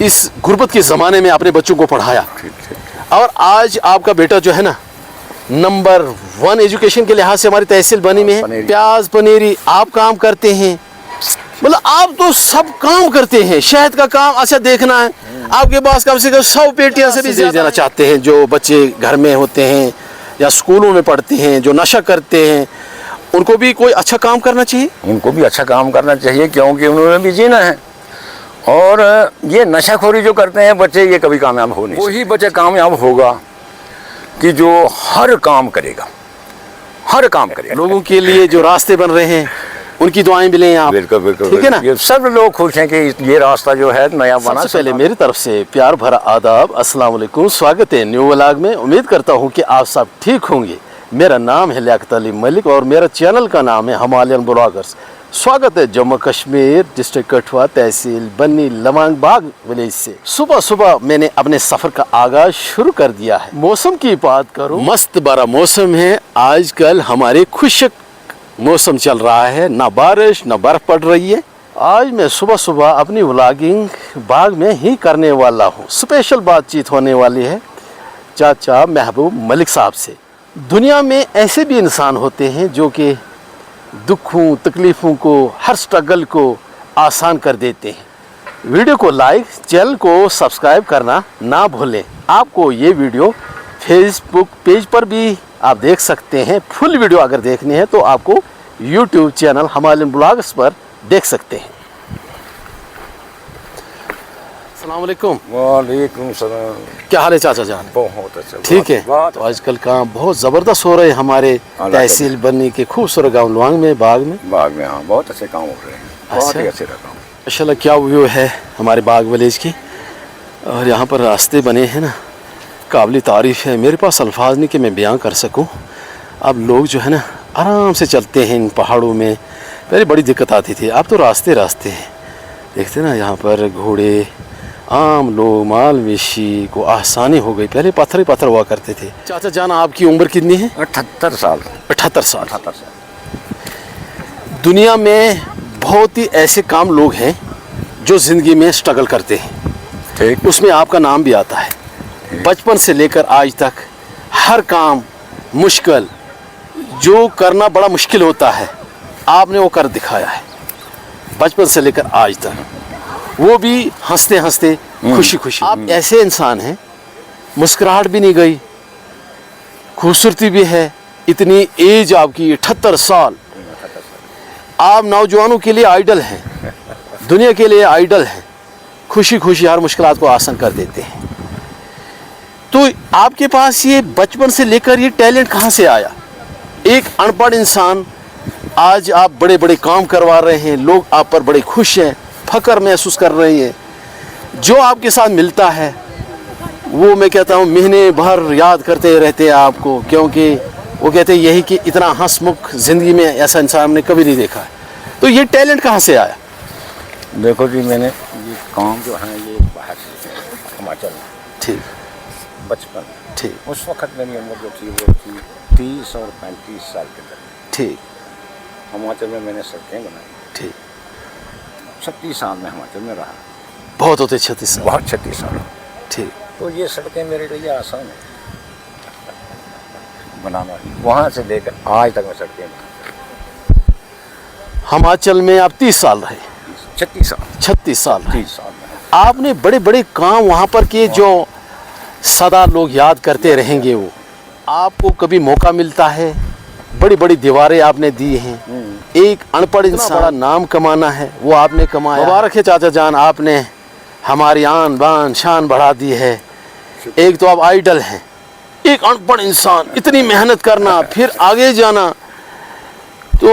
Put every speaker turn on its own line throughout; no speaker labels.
इस गुर्बत के ज़माने में अपने बच्चों को पढ़ाया, और आज आपका बेटा जो है ना नंबर 1 एजुकेशन के लिहाज से हमारी तहसील बनी में है। प्याज पनीरी आप काम करते हैं, मतलब आप तो सब काम करते हैं। शहद का काम अच्छा देखना है, आपके पास कम से कम 100 पेटियां से भी देना चाहते हैं। जो बच्चे घर में होते हैं या स्कूलों में पढ़ते हैं, जो नशा करते हैं, उनको भी कोई अच्छा काम करना चाहिए।
उनको भी अच्छा काम करना चाहिए, क्योंकि उन्होंने भी जीना है। और ये नशाखोरी जो करते हैं बच्चे, ये कभी कामयाब हो नहीं। वही बच्चा कामयाब होगा कि जो हर काम करेगा, हर काम करेगा।
लोगों के लिए जो रास्ते बन रहे हैं उनकी दुआएं भी लें आप।
बिल्कुल बिल्कुल,
ठीक है ना।
ये सब लोग खुश हैं कि ये रास्ता जो है नया बना।
सबसे पहले मेरी तरफ से प्यार भरा आदाब, अस्सलाम वालेकुम, स्वागत है न्यू व्लॉग में। उम्मीद करता हूँ कि आप सब ठीक होंगे। मेरा नाम है लियाकत अली मलिक और मेरा चैनल का नाम है हिमालयन ब्लॉगर्स। स्वागत है जम्मू कश्मीर, डिस्ट्रिक्ट कठुआ, तहसील बन्नी, लवांग बाग विलेज से। सुबह सुबह मैंने अपने सफर का आगाज शुरू कर दिया है। मौसम की बात करूं, मस्त बड़ा मौसम है आजकल, हमारे खुशक मौसम चल रहा है, ना बारिश ना बर्फ पड़ रही है। आज मैं सुबह सुबह अपनी व्लॉगिंग बाग में ही करने वाला हूँ। स्पेशल बातचीत होने वाली है चाचा महबूब मलिक साहब से। दुनिया में ऐसे भी इंसान होते हैं जो कि दुखों तकलीफ़ों को, हर स्ट्रगल को आसान कर देते हैं। वीडियो को लाइक, चैनल को सब्सक्राइब करना ना भूलें। आपको ये वीडियो फेसबुक पेज पर भी आप देख सकते हैं। फुल वीडियो अगर देखनी है तो आपको यूट्यूब चैनल हिमालयन ब्लॉग्स पर देख सकते हैं। अस्सलाम वालेकुम।
वालेकुम सलाम।
क्या हाल है चाचा जान?
बहुत अच्छा,
ठीक है। तो आजकल काम बहुत ज़बरदस्त हो रहे हैं हमारे तहसील बन्नी के खूबसूरत गाँव लवांग में, बाग में।
हाँ, बहुत अच्छे काम हो रहे हैं, बहुत ही अच्छे काम।
माशाल्लाह क्या व्यू है हमारे बाग विलेज की, और यहाँ पर रास्ते बने हैं ना, काबिल तारीफ़ है। मेरे पास अल्फाज नहीं कि मैं बयां कर सकूँ। अब लोग जो है ना आराम से चलते हैं इन पहाड़ों में। पहले बड़ी दिक्कत आती थी, अब तो रास्ते रास्ते हैं। देखते ना यहाँ पर घोड़े, आम लोग, माल वेशी को आसानी हो गई। पहले पत्थर ही पत्थर हुआ करते थे। चाचा जान आपकी उम्र कितनी है?
78 साल।
78 साल। दुनिया में बहुत ही ऐसे काम लोग हैं जो ज़िंदगी में स्ट्रगल करते हैं,
ठीक।
उसमें आपका नाम भी आता है। बचपन से लेकर आज तक हर काम मुश्किल, जो करना बड़ा मुश्किल होता है, आपने वो कर दिखाया है बचपन से लेकर आज तक, वो भी हंसते हंसते, खुशी खुशी। आप ऐसे इंसान हैं, मुस्कुराहट भी नहीं गई, खूबसूरती भी है। इतनी एज आपकी 78 साल। आप नौजवानों के लिए आइडल हैं, दुनिया के लिए आइडल हैं। खुशी खुशी हर मुश्किलात को आसान कर देते हैं। तो आपके पास ये बचपन से लेकर ये टैलेंट कहाँ से आया? एक अनपढ़ इंसान, आज आप बड़े बड़े काम करवा रहे हैं, लोग आप पर बड़े खुश हैं, फ़ख्र महसूस कर रहे हैं। जो आपके साथ मिलता है वो मैं कहता हूँ महीने भर याद करते रहते हैं आपको, क्योंकि वो कहते हैं यही कि इतना हंसमुख ज़िंदगी में ऐसा इंसान हमने कभी नहीं देखा है। तो ये टैलेंट कहाँ से आया?
देखो जी, मैंने ये काम जो है ये बाहर से हिमाचल में,
ठीक,
बचपन,
ठीक।
उस वक्त मेरी उम्र जो थी वो थी 30 और 35 साल के दरमियान।
ठीक।
हिमाचल में मैंने सड़कें बनाई।
ठीक।
36 साल में हिमाचल में रहा।
बहुत होते 36 साल।
बहुत 36 साल।
ठीक।
तो ये सड़कें मेरे लिए आसान है बनाना। वहाँ से लेकर आज तक मैं सड़कें बना।
हिमाचल में आप 30 साल रहे?
36 साल।
36 साल।
30 साल में
आपने बड़े बड़े काम वहाँ पर किए जो सदा लोग याद करते रहेंगे। वो आपको कभी मौका मिलता है, बड़ी बड़ी दीवारें आपने दी हैं। एक अनपढ़ इंसान बड़ा नाम कमाना है, वो आपने कमाया। मुबारक है चाचा जान, आपने हमारी आन बान शान बढ़ा दी है। एक तो आप आइडल हैं, एक अनपढ़ इंसान, इतनी मेहनत करना, फिर आगे जाना। तो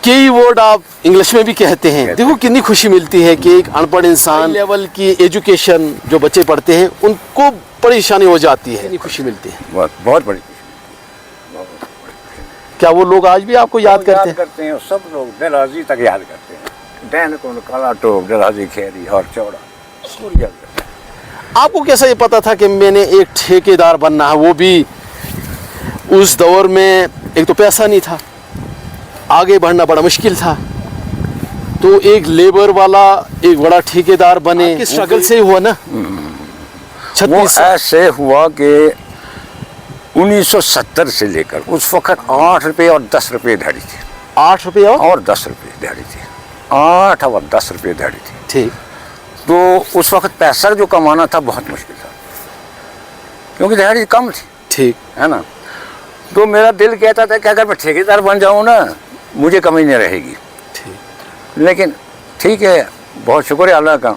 कई वर्ड आप इंग्लिश में भी कहते हैं। देखो कितनी खुशी मिलती है कि एक अनपढ़ इंसान लेवल की एजुकेशन जो बच्चे पढ़ते हैं उनको परेशानी हो जाती है, कितनी खुशी मिलती है।
बहुत बड़ी।
क्या वो लोग आज भी आपको याद करते
हैं? सब लोग डराजी तक याद करते हैं। डैन को काला टोप, डराजी खेरी और चौड़ा, सब याद करते हैं।
आपको कैसा ये पता था कि मैंने एक ठेकेदार बनना है? वो भी उस दौर में एक तो पैसा नहीं था, आगे बढ़ना बड़ा मुश्किल था। तो एक लेबर वाला एक बड़ा ठेकेदार बने, स्ट्रगल से ही हुआ ना?
वो
36 साल।
ऐसे हुआ कि 1970 से लेकर उस वक्त 8 रुपये और 10 रुपये दिहाड़ी थी।
8 रुपये
और 10 रुपये दिहाड़ी थी, 8 और 10 रुपये दिहाड़ी थी।
ठीक।
तो उस वक्त पैसा जो कमाना था बहुत मुश्किल था, क्योंकि दिहाड़ी कम थी,
ठीक
है ना। तो मेरा दिल कहता था कि अगर मैं ठेकेदार बन जाऊँ ना, मुझे कमी नहीं रहेगी।
ठीक।
लेकिन ठीक है, बहुत शुक्र है अल्लाह का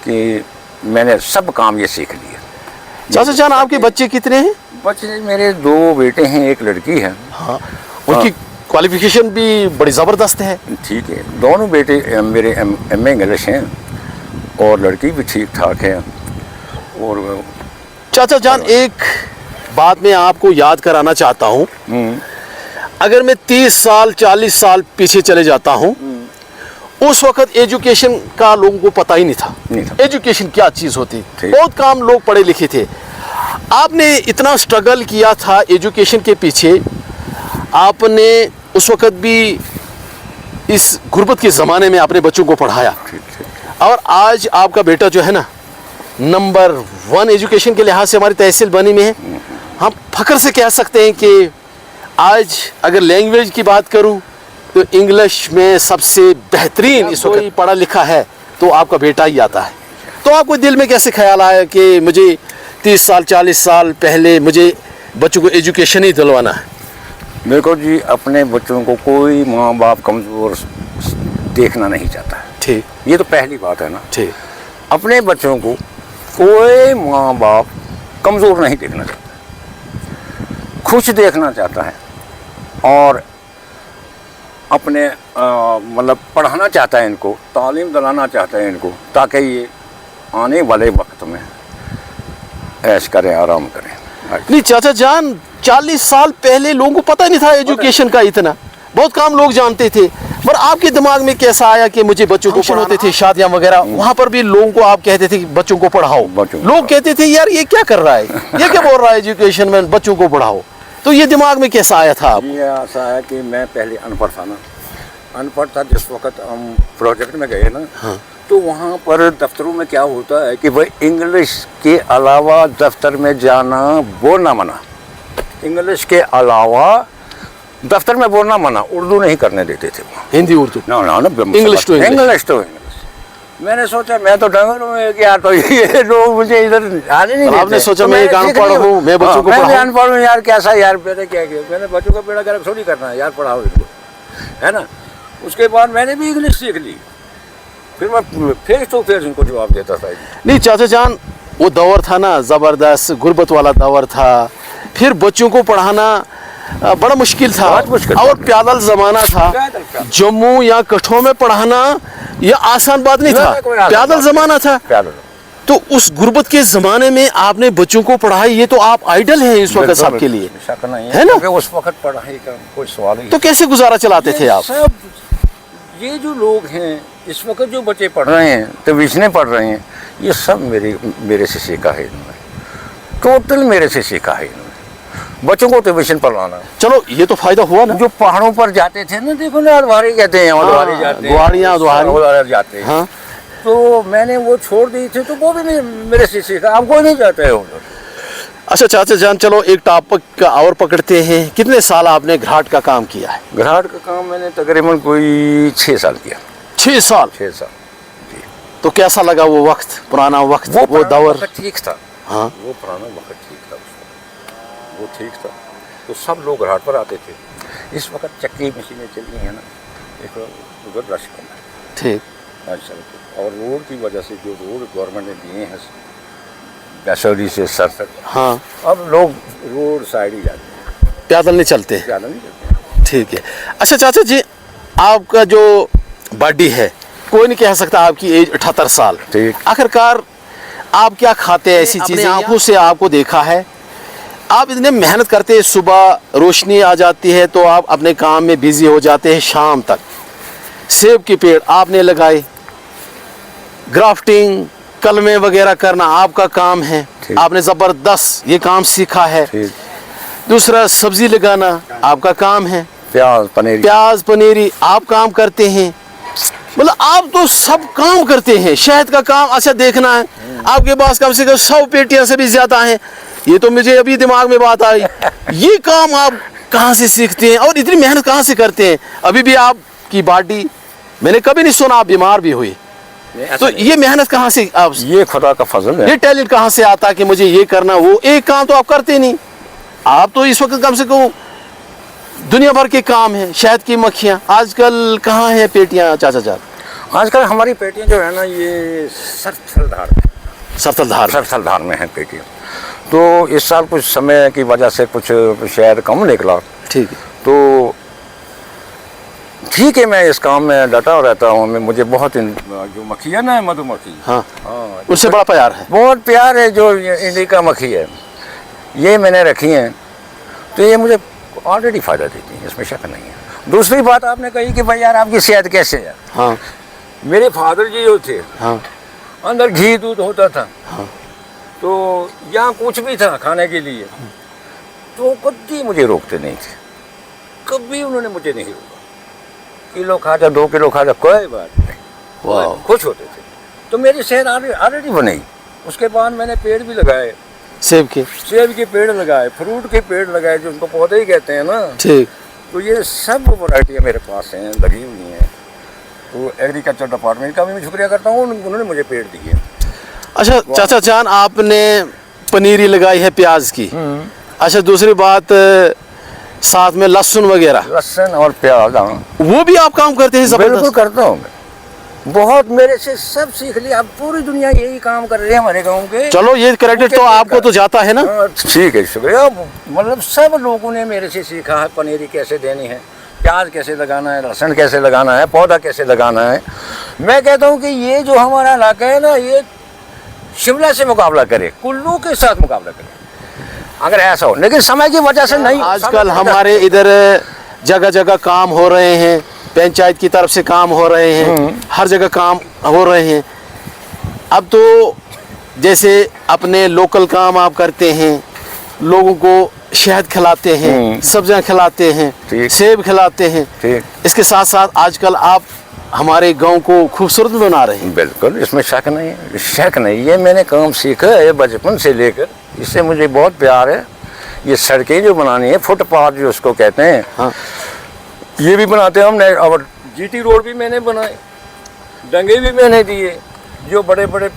कि मैंने सब काम ये सीख लिया।
चाचा जान, आपके बच्चे कितने हैं?
बच्चे मेरे 2 बेटे हैं, 1 लड़की है।
हाँ, उनकी क्वालिफिकेशन भी बड़ी ज़बरदस्त है।
ठीक है, दोनों बेटे मेरे एम.ए. इंग्लिश हैं और लड़की भी ठीक ठाक है। और
चाचा जान, एक बात मैं आपको याद कराना चाहता हूँ। अगर मैं 30 साल 40 साल पीछे चले जाता हूँ, उस वक्त एजुकेशन का लोगों को पता ही नहीं था। एजुकेशन क्या चीज़ होती, बहुत कम लोग पढ़े लिखे थे। आपने इतना स्ट्रगल किया था एजुकेशन के पीछे, आपने उस वक्त भी इस गुर्बत के ज़माने में अपने बच्चों को पढ़ाया, और आज आपका बेटा जो है ना, नंबर 1 एजुकेशन के लिहाज से हमारी तहसील बनी में है। हम फख्र से कह सकते हैं कि आज अगर लैंग्वेज की बात करूं तो इंग्लिश में सबसे बेहतरीन इस वक्त पढ़ा लिखा है तो आपका बेटा ही आता है। तो आपको दिल में कैसे ख्याल आया कि मुझे 30 साल 40 साल पहले मुझे बच्चों को एजुकेशन ही दिलवाना है?
देखो जी, अपने बच्चों को कोई माँ बाप कमज़ोर देखना नहीं चाहता है।
ठीक।
ये तो पहली बात है ना।
ठीक।
अपने बच्चों को कोई माँ बाप कमज़ोर नहीं देखना चाहता, खुश देखना चाहता है, और अपने मतलब पढ़ाना चाहता है इनको, तालीम दिलाना चाहता है इनको, ताकि ये आने वाले वक्त में ऐश करें, आराम करें।
नहीं चाचा जान, 40 साल पहले लोगों को पता नहीं था एजुकेशन का इतना, बहुत कम लोग जानते थे। पर आपके दिमाग में कैसा आया कि मुझे बच्चों को पढ़ाते थे, शादियां वगैरह, वहां पर भी लोगों को आप कहते थे कि बच्चों को पढ़ाओ। लोग कहते थे यार ये क्या कर रहा है, ये क्या बोल रहा है एजुकेशन में, बच्चों को पढ़ाओ। तो ये दिमाग में कैसा आया था?
ये ऐसा है कि मैं पहले अनपढ़ था ना, अनपढ़ था। जिस वक्त हम प्रोजेक्ट में गए ना,
हाँ।
तो वहाँ पर दफ्तरों में क्या होता है कि भाई इंग्लिश के अलावा दफ्तर में जाना बोलना मना, इंग्लिश के अलावा दफ्तर में बोलना मना, उर्दू नहीं करने देते थे वहाँ।
हिंदी उर्दू
ना
इंग्लिश तो
इंग्लिश। मैंने सोचा मैं तो डंगर हूँ कि यार, तो ये लोग मुझे इधर आने नहीं देते।
आपने सोचा
तो
मैं एक अनपढ़ हूँ, मैं बच्चों को पढ़ाऊँ।
मैं अनपढ़ हूँ यार, कैसा यार, मैंने क्या किया, मैंने बच्चों का बेड़ा गर्क थोड़ी करना है यार, पढ़ाओ इनको, है ना। उसके बाद मैंने भी इंग्लिश सीख ली, फिर मैं फेस टू फेस उनको जवाब देता था।
नहीं चाचा जान, वो दौर था ना ज़बरदस्त, गुर्बत वाला दौर था, फिर बच्चों को पढ़ाना बड़ा मुश्किल था, और प्यादल ज़माना था। जम्मू या कठों में पढ़ाना ये आसान बात नहीं था, प्यादल ज़माना था। तो उस गुर्बत के ज़माने में आपने बच्चों को पढ़ाई, ये तो आप आइडल हैं इस वक्त सबके लिए, है ना।
उस वक्त पढ़ाई का कोई सवाल ही।
तो कैसे गुजारा चलाते थे आप?
सब ये जो लोग हैं इस वक्त, जो बच्चे पढ़ रहे हैं, ट्यूशनें पढ़ रहे हैं, ये सब मेरे से सीखा है इन्होंने, टोटल मेरे से सीखा है इन्होंने, बच्चों को ट्यूशन पढ़वाना।
चलो ये तो फायदा हुआ ना।
जो पहाड़ों पर जाते थे ना, देखो ना, अदवारी कहते हैं, अदवारी जाते हैं, जाते हैं। हाँ। तो मैंने वो छोड़ दी थी, तो वो भी नहीं मेरे से सीखा, आप कोई नहीं जाते है।
अच्छा चाचा जान, चलो एक टॉपिक और पकड़ते हैं। कितने साल आपने घराट का काम किया है?
घराट का काम मैंने तकरीबन कोई 6 साल किया।
6 साल?
6 साल।
तो कैसा लगा वो वक्त, पुराना वक्त, वो दौर?
ठीक था। हाँ, वो पुराना वक्त ठीक था, वो ठीक था। तो सब लोग घाट पर आते थे। इस वक्त चक्की मशीनें चली हैं ना, एक उधर रश कम है।
ठीक।
अच्छा, और रोड की वजह से जो रोड गवर्नमेंट ने दिए हैं बैसौरी से सर तक, हाँ, अब लोग रोड साइड ही जाते हैं,
पैदल नहीं चलते।
पैदल नहीं चलते।
ठीक है। अच्छा चाचा जी, आपका जो बॉडी है, कोई नहीं कह सकता आपकी एज 78 साल।
ठीक।
आखिरकार आप क्या खाते हैं? ऐसी चीज़ें आंखों से आपको देखा है, आप इतने मेहनत करते हैं, सुबह रोशनी आ जाती है तो आप अपने काम में बिजी हो जाते हैं, शाम तक सेब के पेड़ आपने लगाए, ग्राफ्टिंग, कलमे वगैरह करना आपका काम है, आपने ज़बरदस्त ये काम सीखा है। दूसरा सब्जी लगाना आपका काम है, प्याज पनीरी आप काम करते हैं। मतलब आप तो सब काम करते हैं, शहद का काम अच्छा देखना है, आपके पास कम से कम 100 पेटियां से भी ज्यादा हैं। ये तो मुझे अभी दिमाग में बात आई। ये काम आप कहाँ से सीखते हैं और इतनी मेहनत कहाँ से करते हैं? अभी भी आपकी बॉडी, मैंने कभी नहीं सुना आप बीमार भी हुए, तो ये मेहनत कहाँ से आप,
ये खुदा का फजल है।
ये टैलेंट कहाँ से आता कि मुझे ये करना, वो एक काम तो आप करते नहीं। आप तो इस वक्त कम से कम दुनिया भर के काम है, शहद की मक्खियाँ आजकल कहाँ है पेटियाँ चाचा जान?
आजकल हमारी पेटियां जो है ना, ये सरथलधार सरथलधार में है पेटियां। तो इस साल कुछ समय की वजह से कुछ शायद कम निकला,
ठीक है,
तो ठीक है, मैं इस काम में डटा रहता हूँ। मुझे बहुत जो मक्खी है ना, मधुमक्खी,
हाँ, उससे बड़ा प्यार है,
बहुत प्यार है। जो इंडिका मक्खी है, ये मैंने रखी है, तो ये मुझे ऑलरेडी फ़ायदा देती है, इसमें शक नहीं है। दूसरी बात आपने कही कि भाई यार आपकी सेहत कैसे है।
हाँ,
मेरे फादर जी जो थे,
हाँ,
अंदर घी दूध होता था,
हाँ,
तो यहाँ कुछ भी था खाने के लिए, तो कभी मुझे रोकते नहीं थे, कभी उन्होंने मुझे नहीं रोका। किलो खा जा, 2 किलो खा जा, कोई बात नहीं,
वाह,
खुश होते थे। तो मेरी सेहत ऑलरेडी बनी। उसके बाद मैंने पेड़ भी लगाए,
सेब के
पेड़ लगाए, फ्रूट के पेड़ लगाए, जो उनको पौधे ही कहते हैं ना।
ठीक,
तो ये सब वैरायटियाँ मेरे पास हैं, लगी हुई हैं। तो एग्रीकल्चर डिपार्टमेंट का भी मैं शुक्रिया करता हूँ, उन्होंने मुझे पेड़ दिए।
अच्छा चाचा जान, आपने पनीरी लगाई है प्याज की, अच्छा दूसरी बात साथ में लहसुन वगैरह,
लहसुन और प्याज, हाँ,
वो भी आप काम करते हैं?
बिल्कुल
जबरदस्त
करता हूँ मैं, बहुत मेरे से सब सीख लिया। अब पूरी दुनिया यही काम कर रही है हमारे गांव के।
चलो ये क्रेडिट तो आपको तो जाता है ना।
ठीक है, शुक्रिया। मतलब सब लोगों ने मेरे से सीखा है, पनीरी कैसे देनी है, प्याज कैसे लगाना है, लहसुन कैसे लगाना है, पौधा कैसे लगाना है। मैं कहता हूँ कि ये जो हमारा इलाका है ना, ये शिमला से मुकाबला करे, कुल्लू के साथ मुकाबला करे, अगर ऐसा हो। लेकिन समय की वजह से नहीं।
आजकल हमारे इधर जगह जगह काम हो रहे हैं, पंचायत की तरफ से काम हो रहे हैं, हर जगह काम हो रहे हैं। अब तो जैसे अपने लोकल काम आप करते हैं, लोगों को शहद खिलाते हैं, सब्जियां खिलाते हैं, सेब खिलाते हैं, इसके साथ साथ आजकल आप हमारे गांव को खूबसूरत बना रहे हैं।
बिल्कुल, इसमें शक नहीं है, शक नहीं। ये मैंने काम सीखा है बचपन से लेकर, इससे मुझे बहुत प्यार है। ये सड़कें जो बनानी है, फुटपाथ जो उसको कहते हैं,
हाँ,
ये भी बनाते हैं हमने। और जीटी रोड भी मैंने बनाए, डंगे भी मैंने दिए, जो बड़े बड़े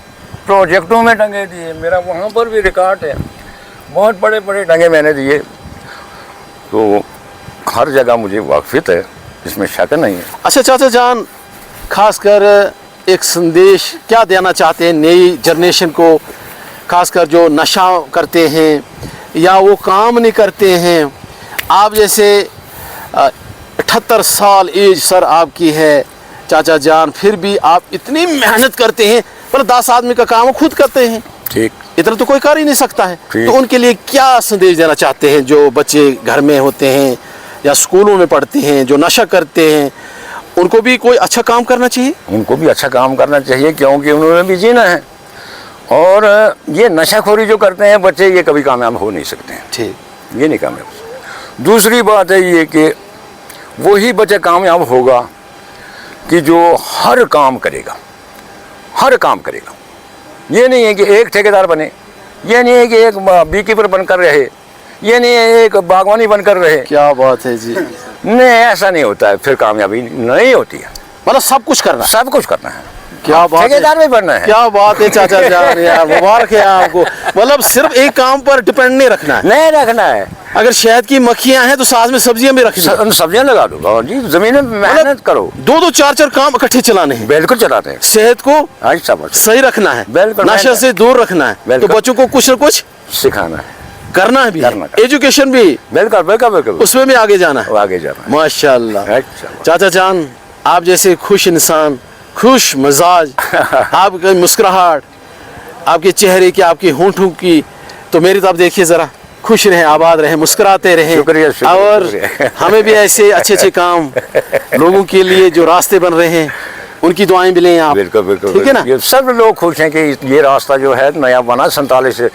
प्रोजेक्टों में डंगे दिए। मेरा वहाँ पर भी रिकॉर्ड है, बहुत बड़े बड़े डंगे मैंने दिए। तो हर जगह मुझे वाकिफ़ है, इसमें शक नहीं है।
अच्छा चाचा जान, खासकर एक संदेश क्या देना चाहते हैं नई जनरेशन को, खासकर जो नशा करते हैं या वो काम नहीं करते हैं? आप जैसे 78 साल एज सर आपकी है चाचा जान, फिर भी आप इतनी मेहनत करते हैं, पर 10 आदमी का काम वो खुद करते हैं,
ठीक,
इतना तो कोई कर ही नहीं सकता है। तो उनके लिए क्या संदेश देना चाहते हैं जो बच्चे घर में होते हैं या स्कूलों में पढ़ते हैं, जो नशा करते हैं? उनको भी कोई अच्छा काम करना चाहिए?
उनको भी अच्छा काम करना चाहिए, क्योंकि उन्होंने भी जीना है। और ये नशाखोरी जो करते हैं बच्चे, ये कभी कामयाब हो नहीं सकते हैं।
ठीक,
ये नहीं कामयाब हो सकते। दूसरी बात है ये कि वही बच्चा कामयाब होगा कि जो हर काम करेगा, हर काम करेगा। ये नहीं है कि एक ठेकेदार बने, ये नहीं है कि एक बी कीपर बनकर रहे, ये नहीं है एक बागवानी बनकर रहे।
क्या बात है जी।
नहीं, ऐसा नहीं होता है, फिर कामयाबी नहीं होती है।
मतलब सब कुछ करना है,
सब कुछ करना है।
क्या बात है,
ठेकेदार भी बनना है।
क्या बात है चाचा जान, यार मुबारक है आपको। मतलब सिर्फ एक काम पर डिपेंड नहीं रखना है,
नहीं रखना है।
अगर शहद की मक्खियां हैं तो साथ में सब्जियां भी रखनी है।
सब्जियां लगा दो, और जी जमीन में मेहनत करो।
2-2 4-4 काम इकट्ठे चलाने हैं।
बिल्कुल चलाते हैं।
सेहत को
अच्छा
सही रखना है,
बिल्कुल,
नशे से दूर रखना है, तो बच्चों को कुछ न कुछ
सिखाना है,
करना है भी,
करना।
एजुकेशन भी,
बिल्कुल बिल्कुल बिल्कुल,
उसमें भी आगे जाना है।
आगे जाना है।
माशाल्लाह।
अच्छा।
चाचा जान, आप जैसे खुश इंसान, खुश मिजाज, आपकी मुस्कुराहट, आपके चेहरे की, आपकी होंठों की, तो मेरी तरफ देखिए जरा, खुश रहें, आबाद रहें, मुस्कुराते रहें।
शुक्रिया,
और
शुक्रिया।
हमें भी ऐसे अच्छे अच्छे काम लोगों के लिए जो रास्ते बन रहे हैं, उनकी दुआएं भी लें आप।
बिल्कुल बिल्कुल,
ठीक है ना?
ये सब लोग खुश हैं कि ये रास्ता जो है नया बना 47 से,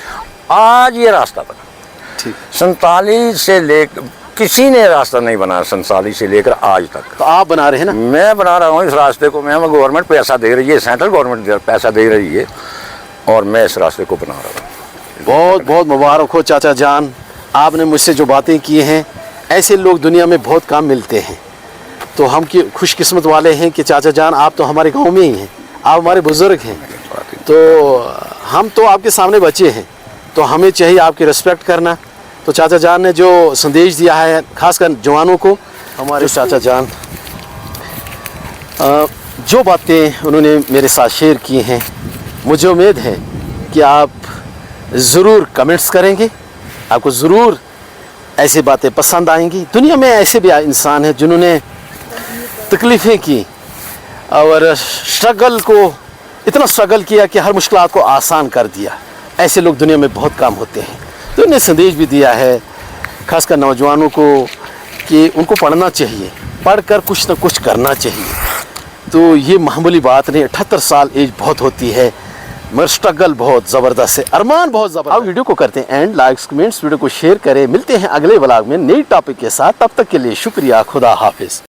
आज ये रास्ता बना।
ठीक।
47 से लेकर किसी ने रास्ता नहीं बनाया संसाली से लेकर आज तक।
तो आप बना रहे हैं ना?
मैं बना रहा हूँ इस रास्ते को, मैं गवर्नमेंट पैसा दे रही है, सेंट्रल गवर्नमेंट पैसा दे रही है और मैं इस रास्ते को बना रहा हूँ।
बहुत बहुत मुबारक हो चाचा जान, आपने मुझसे जो बातें की हैं, ऐसे लोग दुनिया में बहुत कम मिलते हैं। तो हम की खुशकिस्मत वाले हैं कि चाचा जान आप तो हमारे गांव में ही हैं, आप हमारे बुज़ुर्ग हैं। तो हम तो आपके सामने बच्चे हैं, तो हमें चाहिए आपकी रिस्पेक्ट करना। तो चाचा जान ने जो संदेश दिया है खासकर जवानों को, हमारे चाचा जान जो बातें उन्होंने मेरे साथ शेयर की हैं, मुझे उम्मीद है कि आप ज़रूर कमेंट्स करेंगे, आपको ज़रूर ऐसी बातें पसंद आएंगी। दुनिया में ऐसे भी इंसान हैं जिन्होंने तकलीफ़ें की और स्ट्रगल को इतना स्ट्रगल किया कि हर मुश्किलात को आसान कर दिया। ऐसे लोग दुनिया में बहुत कम होते हैं। तो इन्हें संदेश भी दिया है खासकर नौजवानों को कि उनको पढ़ना चाहिए, पढ़कर कुछ ना कुछ करना चाहिए। तो ये मामूली बात नहीं, 78 साल एज बहुत होती है, मगर स्ट्रगल बहुत ज़बरदस्त है, अरमान बहुत ज़बरदस्त। अब वीडियो को करते हैं एंड, लाइक्स कमेंट्स, वीडियो को शेयर करें। मिलते हैं अगले व्लॉग में नई टॉपिक के साथ, तब तक के लिए शुक्रिया, खुदा हाफिज़।